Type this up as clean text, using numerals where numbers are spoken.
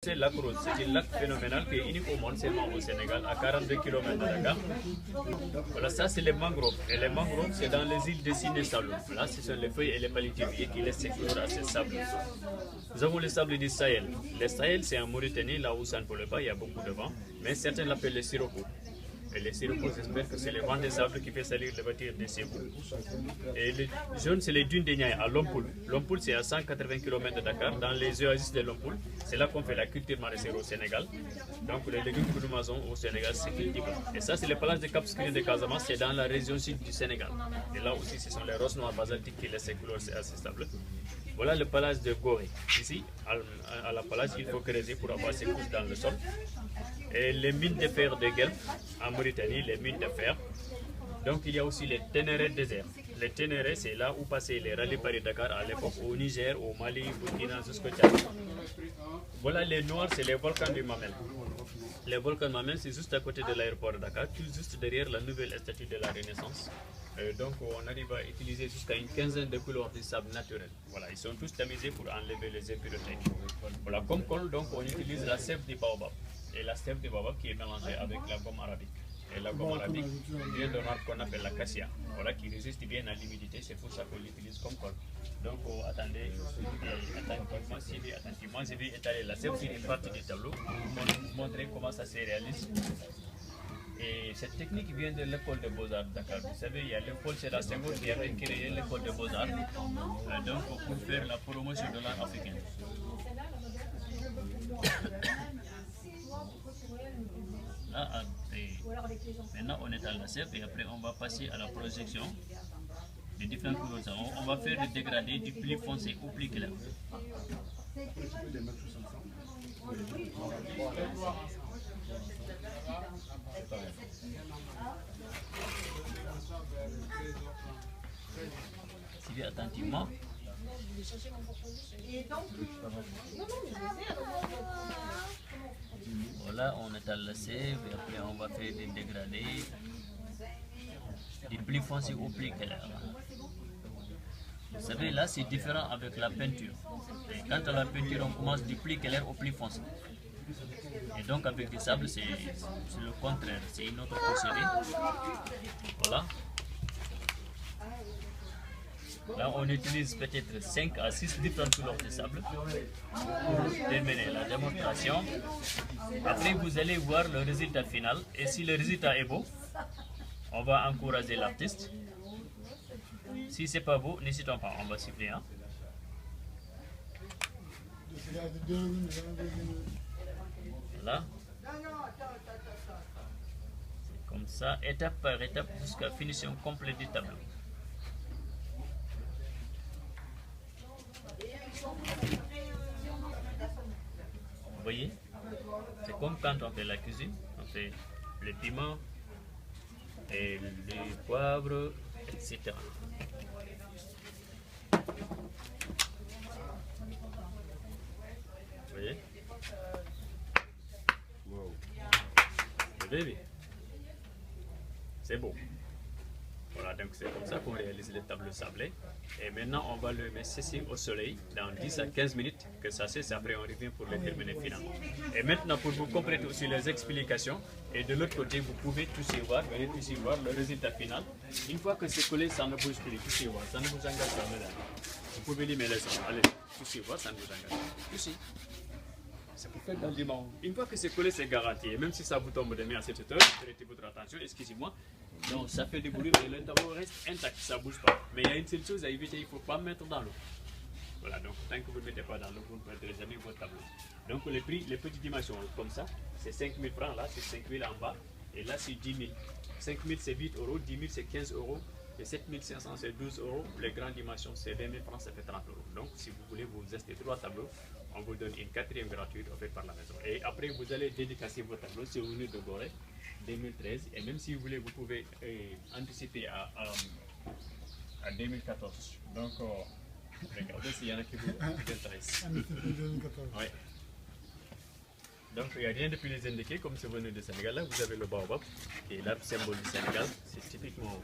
C'est lac Rose, c'est un lac phénoménal qui est unique au monde, seulement au Sénégal, à 42 km de Dakar. Voilà, ça c'est les mangroves. Et les mangroves, c'est dans les îles de Sine Saloum. Là, ce sont les feuilles et les palétuviers qui laissent s'éclore à ces sables. Nous avons les sables du Sahel. Les Sahel, c'est en Mauritanie, là où ça ne pleut pas, il y a beaucoup de vent. Mais certains l'appellent les siropos. Et les siropos, j'espère que c'est le vent des sables qui fait salir les voitures des Ségou. Et les jaunes, c'est les dunes des Niayes à Lompoul. Lompoul, c'est à 180 km de Dakar, dans les oasis de Lompoul. C'est là qu'on fait la culture maraîchère au Sénégal. Donc les légumes que nous mangeons au Sénégal, c'est cultivé. Et ça, c'est le palage de Cap Skirring de Casamance, c'est dans la région sud du Sénégal. Et là aussi, ce sont les roses noires basaltiques qui laissent éclore, c'est assez stable. Voilà le palage de Gorée. Ici, à la palage, il faut creuser pour avoir ses couches dans le sol. Et les mines de fer de Guelph, en Mauritanie, les mines de fer. Donc il y a aussi les Ténéré déserts. Les Ténéré, c'est là où passaient les rallyes Paris-Dakar à l'époque, au Niger, au Mali, au Burkina, jusqu'au Tchad. Voilà les noirs, c'est les volcans du Mamel. Les volcans du Mamel, c'est juste à côté de l'aéroport de Dakar, tout juste derrière la nouvelle statue de la Renaissance. Donc on arrive à utiliser jusqu'à une quinzaine de couleurs de sable naturel. Voilà, ils sont tous tamisés pour enlever les impuretés. Voilà, comme colle, donc on utilise la sève du baobab. Et la sève du baobab qui est mélangée avec la gomme arabique. Et la gomme arabique vient d'un arbre qu'on appelle la cassia, voilà, qui résiste bien à l'humidité, c'est pour ça qu'on l'utilise comme colle. Donc attendez, attentivement, je vais étaler la sève sur une partie du tableau pour vous montrer comment ça se réalise. Et cette technique vient de l'école de Beaux-Arts de Dakar. Vous savez, il y a l'école Sédar Senghor qui avait créé l'école de Beaux-Arts, donc pour faire la promotion de l'art africain. Là, maintenant on est à la sève et après on va passer à la projection de différentes couleurs. On va faire le dégradé du plus foncé au plus clair. Suivez attentivement. Voilà, on est à la sève et après on va faire des dégradés du plus foncé au plus clair. Vous savez, là c'est différent avec la peinture. Et quant à la peinture, on commence du plus clair au plus foncé. Et donc avec du sable, c'est le contraire, c'est une autre procédé. Voilà. Là, on utilise peut-être 5 à 6 différentes couleurs de sable pour terminer la démonstration. Après, vous allez voir le résultat final. Et si le résultat est beau, on va encourager l'artiste. Si c'est pas beau, n'hésitons pas, on va siffler. Hein. Voilà. C'est comme ça, étape par étape, jusqu'à finition complète du tableau. Vous voyez, c'est comme quand on fait la cuisine, on fait le piment et le poivre, etc. Vous voyez? Wow. Vous avez vu? C'est beau. Voilà, donc c'est comme ça qu'on réalise le tableau sablé. Et maintenant, on va le mettre ceci au soleil dans 10 à 15 minutes, que ça cesse, après on revient pour le terminer finalement. Et maintenant, pour vous compléter aussi les explications, et de l'autre côté, vous pouvez toucher voir, venez toucher voir le résultat final. Une fois que c'est collé, ça ne bouge plus, touchez voir, ça ne vous engage pas, mesdames. Vous pouvez limer les sons, allez, touchez voir, ça ne vous engage pas. Touchez. C'est pour faire dans le dimanche. Une fois que c'est collé, c'est garanti. Et même si ça vous tombe de main à cette heure, prêtez votre attention, excusez-moi. Donc ça fait du bruit et le tableau reste intact, ça ne bouge pas. Mais il y a une seule chose à éviter, il ne faut pas mettre dans l'eau. Voilà, donc tant que vous ne mettez pas dans l'eau, vous ne perdrez jamais votre tableau. Donc les prix, les petites dimensions comme ça, c'est 5 000 francs, là c'est 5 000 en bas, et là c'est 10 000. 5 000 c'est 8 euros, 10 000 c'est 15 euros, et 7 500 c'est 12 euros. Les grandes dimensions c'est 20 000 francs, ça fait 30 euros. Donc si vous voulez vous acheter 3 tableaux, on vous donne une 4e gratuite offerte par la maison. Et après vous allez dédicacer vos tableaux, c'est au niveau de Gorée. 2013 et même si vous voulez vous pouvez anticiper à 2014 donc regardez s'il y en a qui vous intéressent. Oui. Donc il n'y a rien de plus les indiquer comme c'est venu du Sénégal. Là vous avez le baobab qui est l'arbre symbole du Sénégal, c'est typiquement